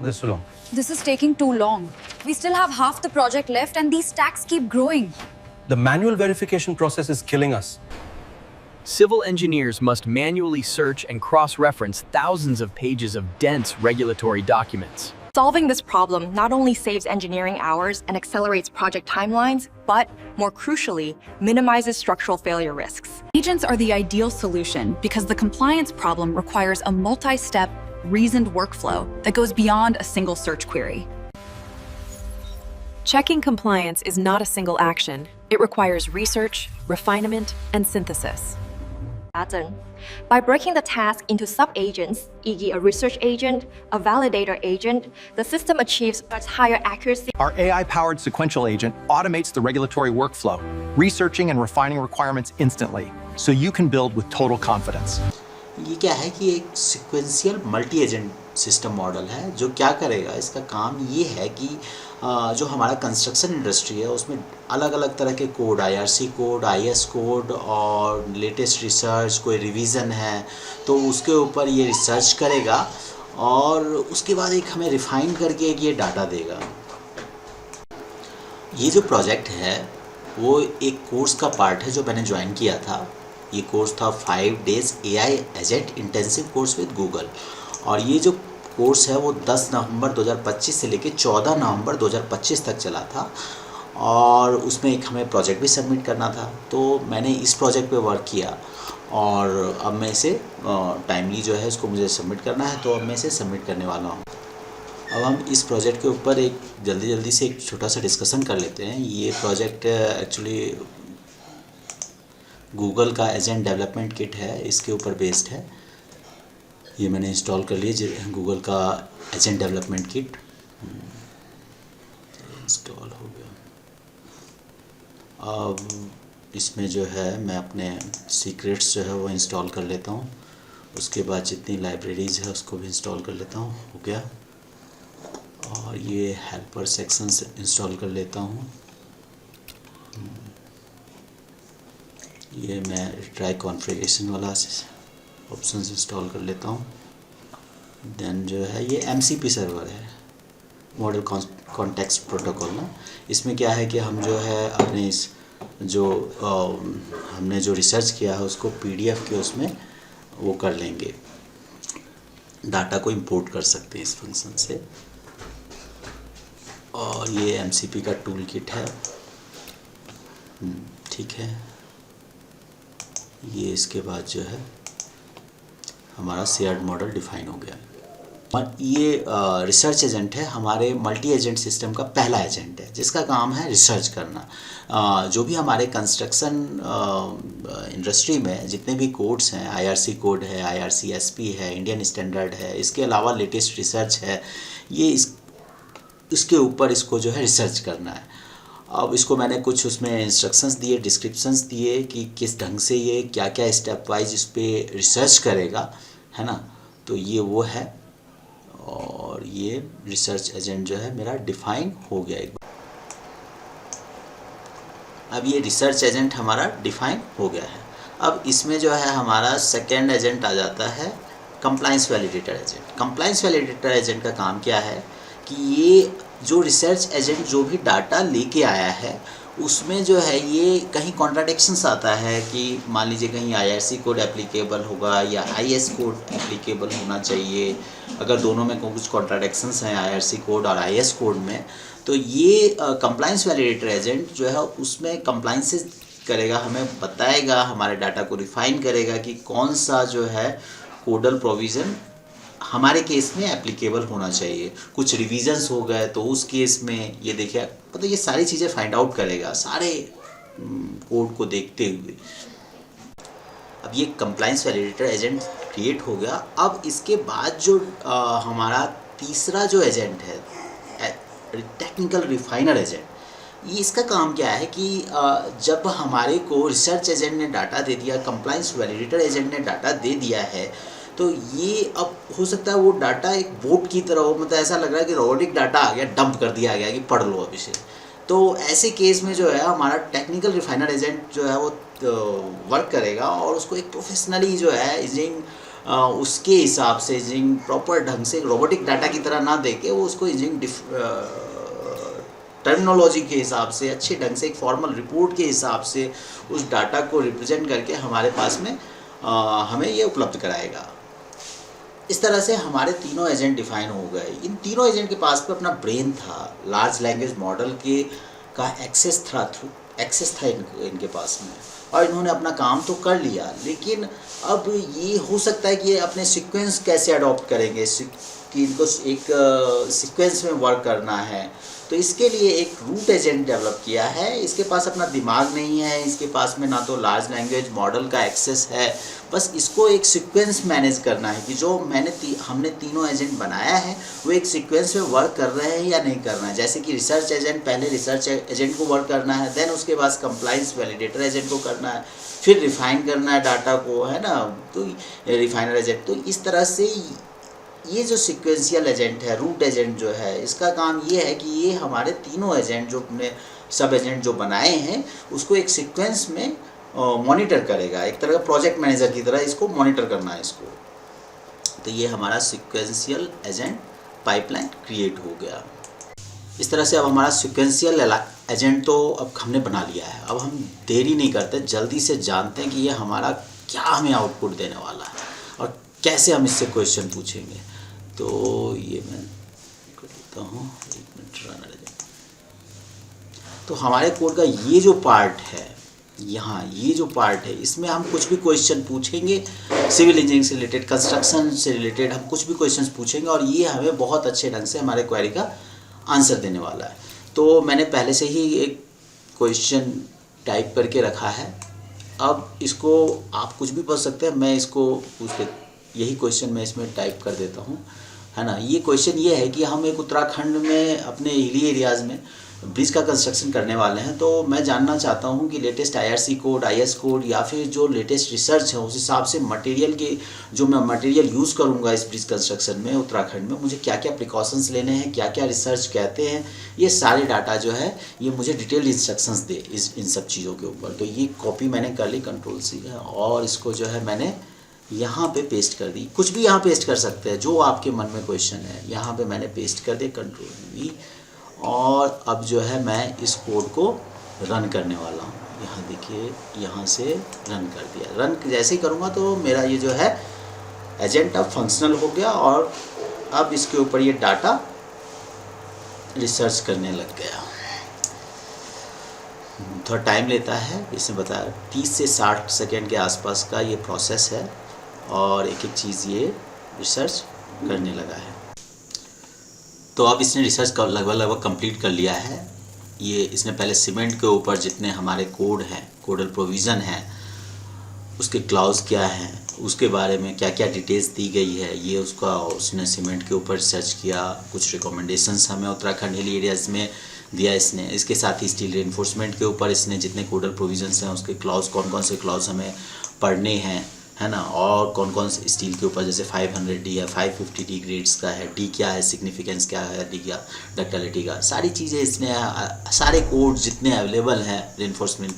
this so long? This is taking too long. We still have half the project left and these stacks keep growing. The manual verification process is killing us. Civil engineers must manually search and cross-reference thousands of pages of dense regulatory documents. Solving this problem not only saves engineering hours and accelerates project timelines, but, more crucially, minimizes structural failure risks. Agents are the ideal solution because the compliance problem requires a multi-step, reasoned workflow that goes beyond a single search query. Checking compliance is not a single action. It requires research, refinement, and synthesis. By breaking the task into sub-agents, e.g. a research agent, a validator agent, the system achieves much higher accuracy. Our AI-powered sequential agent automates the regulatory workflow, researching and refining requirements instantly, so you can build with total confidence. ये क्या है कि एक sequential multi agent system model है जो क्या करेगा, इसका काम ये है कि जो हमारा कंस्ट्रक्शन इंडस्ट्री है उसमें अलग अलग तरह के code, IRC code, IS code और लेटेस्ट रिसर्च, कोई रिवीजन है तो उसके ऊपर ये रिसर्च करेगा और उसके बाद एक हमें रिफाइन करके एक ये डाटा देगा। ये जो प्रोजेक्ट है वो एक कोर्स का पार्ट है जो मैंने ज्वाइन किया था। ये कोर्स था 5 days AI agent intensive course with Google और ये जो कोर्स है वो 10 नवंबर 2025 से लेकर 14 नवंबर 2025 तक चला था और उसमें एक हमें प्रोजेक्ट भी सबमिट करना था। तो मैंने इस प्रोजेक्ट पे वर्क किया और अब मैं इसे टाइमली जो है इसको मुझे सबमिट करना है, तो अब मैं इसे सबमिट करने वाला हूँ। अब हम इस प्रोजेक्ट के ऊपर एक जल्दी से एक छोटा सा डिस्कशन कर लेते हैं। ये प्रोजेक्ट एक्चुअली गूगल का एजेंट डेवलपमेंट किट है, इसके ऊपर बेस्ड है। ये मैंने इंस्टॉल कर लिया गूगल का एजेंट डेवलपमेंट किट, इंस्टॉल हो गया। अब इसमें जो है मैं अपने सीक्रेट्स जो है वो इंस्टॉल कर लेता हूँ, उसके बाद जितनी लाइब्रेरीज़ है उसको भी इंस्टॉल कर लेता हूँ। हो गया। और ये हेल्पर सेक्शंस इंस्टॉल कर लेता हूँ। ये मैं ट्राई कॉन्फ़िगरेशन वाला ऑप्शंस इंस्टॉल कर लेता हूँ। देन जो है ये MCP सर्वर है, मॉडल कॉन्टेक्स्ट प्रोटोकॉल ना। इसमें क्या है कि हम जो है अपने इस जो हमने जो रिसर्च किया है उसको PDF के उसमें वो कर लेंगे, डाटा को इंपोर्ट कर सकते हैं इस फंक्शन से। और ये MCP का टूल किट है, ठीक है। ये इसके बाद जो है हमारा शेयर्ड मॉडल डिफाइन हो गया। और ये रिसर्च एजेंट है, हमारे मल्टी एजेंट सिस्टम का पहला एजेंट है जिसका काम है रिसर्च करना। जो भी हमारे कंस्ट्रक्शन इंडस्ट्री में जितने भी कोड्स हैं, IRC कोड है, IRC-SP है, इंडियन स्टैंडर्ड है, इसके अलावा लेटेस्ट रिसर्च है, ये इसके ऊपर इसको जो है रिसर्च करना है। अब इसको मैंने कुछ उसमें इंस्ट्रक्शंस दिए, डिस्क्रिप्शंस दिए कि किस ढंग से ये क्या क्या स्टेप वाइज इस पर रिसर्च करेगा, है ना। तो ये वो है और ये रिसर्च एजेंट जो है मेरा डिफाइन हो गया एक बार। अब ये रिसर्च एजेंट हमारा डिफाइन हो गया है। अब इसमें जो है हमारा सेकेंड एजेंट आ जाता है compliance validator agent. Compliance validator agent का काम क्या है कि ये जो रिसर्च एजेंट जो भी डाटा लेके आया है उसमें जो है ये कहीं कॉन्ट्राडिक्शंस आता है कि मान लीजिए कहीं IRC कोड एप्लीकेबल होगा या IS कोड एप्लीकेबल होना चाहिए। अगर दोनों में कुछ कॉन्ट्राडिक्शंस हैं IRC कोड और IS कोड में, तो ये कंप्लायंस वैलिडेटर एजेंट जो है उसमें कंप्लायंसेस करेगा, हमें बताएगा, हमारे डाटा को रिफाइन करेगा कि कौन सा जो है कोडल प्रोविज़न हमारे केस में एप्लीकेबल होना चाहिए। कुछ रिवीजन्स हो गए तो उस केस में ये देखिए, मतलब ये सारी चीज़ें फाइंड आउट करेगा सारे कोड को देखते हुए। अब ये कंप्लायंस वैलिडेटर एजेंट क्रिएट हो गया। अब इसके बाद जो हमारा तीसरा जो एजेंट है टेक्निकल रिफाइनर एजेंट, ये इसका काम क्या है कि जब हमारे को रिसर्च एजेंट ने डाटा दे दिया, कंप्लायंस वैलिडेटर एजेंट ने डाटा दे दिया है, तो ये अब हो सकता है वो डाटा एक बोट की तरह हो, मतलब ऐसा लग रहा है कि रोबोटिक डाटा आ गया, डंप कर दिया गया कि पढ़ लो अब इसे। तो ऐसे केस में जो है हमारा टेक्निकल रिफाइनर एजेंट जो है वो वर्क करेगा और उसको एक प्रोफेशनली जो है इंजीनियरिंग उसके हिसाब से इंजीनियरिंग प्रॉपर ढंग से रोबोटिक डाटा की तरह ना देके वो उसको इंजीनियरिंग टर्मिनोलॉजी के हिसाब से अच्छे ढंग से एक फॉर्मल रिपोर्ट के हिसाब से उस डाटा को रिप्रेजेंट करके हमारे पास में हमें ये उपलब्ध कराएगा। इस तरह से हमारे तीनों एजेंट डिफाइन हो गए। इन तीनों एजेंट के पास पे अपना ब्रेन था, लार्ज लैंग्वेज मॉडल के का एक्सेस था इनके पास में, और इन्होंने अपना काम तो कर लिया, लेकिन अब ये हो सकता है कि ये अपने सीक्वेंस कैसे अडॉप्ट करेंगे कि इनको एक सीक्वेंस में वर्क करना है। तो इसके लिए एक रूट एजेंट डेवलप किया है। इसके पास अपना दिमाग नहीं है, इसके पास में ना तो लार्ज लैंग्वेज मॉडल का एक्सेस है, बस इसको एक सीक्वेंस मैनेज करना है कि जो हमने तीनों एजेंट बनाया है वो एक सीक्वेंस में वर्क कर रहे हैं या नहीं कर रहे हैं। जैसे कि रिसर्च एजेंट, पहले रिसर्च एजेंट को वर्क करना है, देन उसके बाद कंप्लाइंस वैलिडेटर एजेंट को करना है, फिर रिफाइन करना है डाटा को, है ना, तो रिफाइनर एजेंट। तो इस तरह से ये जो सीक्वेंशियल एजेंट है, रूट एजेंट जो है, इसका काम ये है कि ये हमारे तीनों एजेंट जो अपने सब एजेंट जो बनाए हैं उसको एक सीक्वेंस में मॉनिटर करेगा, एक तरह का प्रोजेक्ट मैनेजर की तरह इसको मॉनिटर करना है इसको। तो ये हमारा सीक्वेंशियल एजेंट पाइपलाइन क्रिएट हो गया। इस तरह से अब हमारा सीक्वेंशियल एजेंट तो अब हमने बना लिया है। अब हम देरी नहीं करते, जल्दी से जानते हैं कि ये हमारा क्या हमें आउटपुट देने वाला है और कैसे हम इससे क्वेश्चन पूछेंगे। तो ये मैं कर देता हूँ, एक मिनट रन। तो हमारे कोड का ये जो पार्ट है, यहाँ ये जो पार्ट है, इसमें हम कुछ भी क्वेश्चन पूछेंगे सिविल इंजीनियरिंग से रिलेटेड, कंस्ट्रक्शन से रिलेटेड, हम कुछ भी क्वेश्चन पूछेंगे और ये हमें बहुत अच्छे ढंग से हमारे क्वेरी का आंसर देने वाला है। तो मैंने पहले से ही एक क्वेश्चन टाइप करके रखा है। अब इसको आप कुछ भी पूछ सकते हैं, मैं इसको यही क्वेश्चन मैं इसमें टाइप कर देता हूँ, है ना। ये क्वेश्चन ये है कि हम एक उत्तराखंड में अपने हिली एरियाज़ में ब्रिज का कंस्ट्रक्शन करने वाले हैं। तो मैं जानना चाहता हूँ कि latest IRC code, IS code या फिर जो लेटेस्ट रिसर्च है उस हिसाब से मटेरियल के जो मैं मटेरियल यूज़ करूँगा इस ब्रिज कंस्ट्रक्शन में उत्तराखंड में, मुझे क्या क्या प्रिकॉशंस लेने हैं, क्या क्या रिसर्च कहते हैं, ये सारे डाटा जो है ये मुझे डिटेल्ड इंस्ट्रक्शंस दे इन सब चीज़ों के ऊपर। तो ये कॉपी मैंने कर ली Ctrl+C और इसको जो है मैंने यहाँ पे पेस्ट कर दी। कुछ भी यहाँ पेस्ट कर सकते हैं जो आपके मन में क्वेश्चन है, यहाँ पे मैंने पेस्ट कर दिया Ctrl+V। और अब जो है मैं इस कोड को रन करने वाला हूँ। यहाँ देखिए, यहाँ से रन कर दिया। रन जैसे ही करूँगा तो मेरा ये जो है एजेंट अब फंक्शनल हो गया और अब इसके ऊपर ये डाटा रिसर्च करने लग गया। थोड़ा टाइम लेता है, इसने बताया 30 से 60 सेकेंड के आसपास का ये प्रोसेस है और एक एक चीज़ ये रिसर्च करने लगा है। तो अब इसने रिसर्च का लगभग कंप्लीट कर लिया है। ये इसने पहले सीमेंट के ऊपर जितने हमारे कोड हैं, कोडल प्रोविज़न है, उसके क्लाउज क्या हैं, उसके बारे में क्या क्या डिटेल्स दी गई है, ये उसने सीमेंट के ऊपर रिसर्च किया। कुछ रिकमेंडेशंस हमें उत्तराखंड हिली एरियाज़ में दिया इसने। इसके साथ ही स्टील रेनफोर्समेंट के ऊपर इसने जितने कोडल प्रोविजंस हैं उसके क्लाउज, कौन कौन से क्लाउज हमें पढ़ने हैं, है ना, और कौन कौन से स्टील के ऊपर जैसे 500D है, 550D ग्रेड्स का है, डी क्या है, सिग्निफिकेंस क्या है, डी क्या डक्टिलिटी का, सारी चीज़ें इसने सारे कोड जितने अवेलेबल हैं रेनफोर्समेंट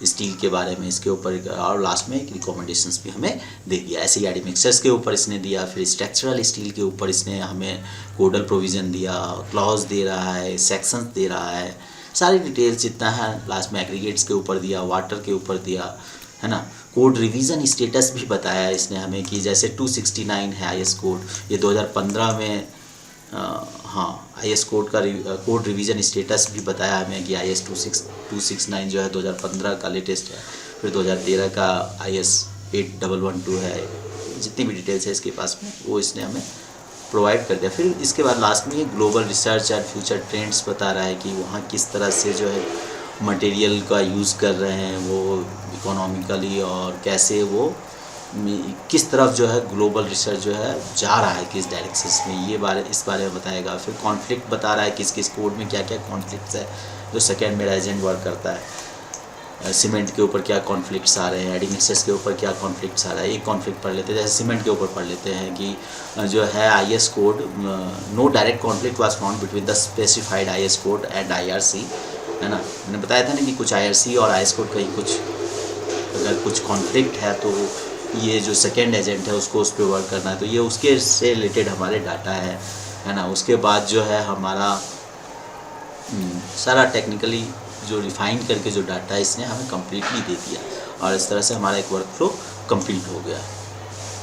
स्टील के बारे में इसके ऊपर, और लास्ट में एक रिकमेंडेशंस भी हमें दे दिया। ऐसे ही एडमिक्सर्स के ऊपर इसने दिया, फिर स्ट्रक्चरल स्टील के ऊपर इसने हमें कोडल प्रोविज़न दिया, क्लॉज दे रहा है, सेक्शंस दे रहा है, सारी डिटेल्स जितना है। लास्ट में एग्रीगेट्स के ऊपर दिया, वाटर के ऊपर दिया, है ना। कोड रिवीजन स्टेटस भी बताया इसने हमें कि जैसे 269 है IS कोड, ये 2015 में IS कोड का कोड रिवीजन स्टेटस भी बताया हमें कि IS 269 जो है 2015 का लेटेस्ट है। फिर 2013 का IS 8112 है। जितनी भी डिटेल्स है इसके पास में वो इसने हमें प्रोवाइड कर दिया। फिर इसके बाद लास्ट में ये global research and future trends बता रहा है कि वहाँ किस तरह से जो है मटेरियल का यूज़ कर रहे हैं वो इकोनॉमिकली, और कैसे वो किस तरफ जो है ग्लोबल रिसर्च जो है जा रहा है, किस डायरेक्शन में, इस बारे में बताएगा। फिर कॉन्फ्लिक्ट बता रहा है किस किस कोड में क्या क्या कॉन्फ्लिक्ट्स है जो सेकेंड मेरा एजेंट वर्क करता है। सीमेंट के ऊपर क्या कॉन्फ्लिक्ट्स आ रहे हैं, एडमिक्सर्स के ऊपर क्या कॉन्फ्लिक्ट्स आ रहा है। एक कॉन्फ्लिक्ट पढ़ लेते हैं, जैसे सीमेंट के ऊपर पढ़ लेते हैं कि जो है IS code, no direct conflict was found between the specified IS code and IRC, है ना। मैंने बताया था ना कि कुछ IRC और IS कोड कहीं कुछ अगर कुछ कॉन्फ्लिक्ट है तो ये जो सेकेंड एजेंट है उसको उस पर वर्क करना है, तो ये उसके से रिलेटेड हमारे डाटा है ना। उसके बाद जो है हमारा सारा टेक्निकली जो रिफाइन करके जो डाटा है इसने हमें कम्प्लीटली दे दिया, और इस तरह से हमारा एक वर्क फ्लो कम्प्लीट हो गया है।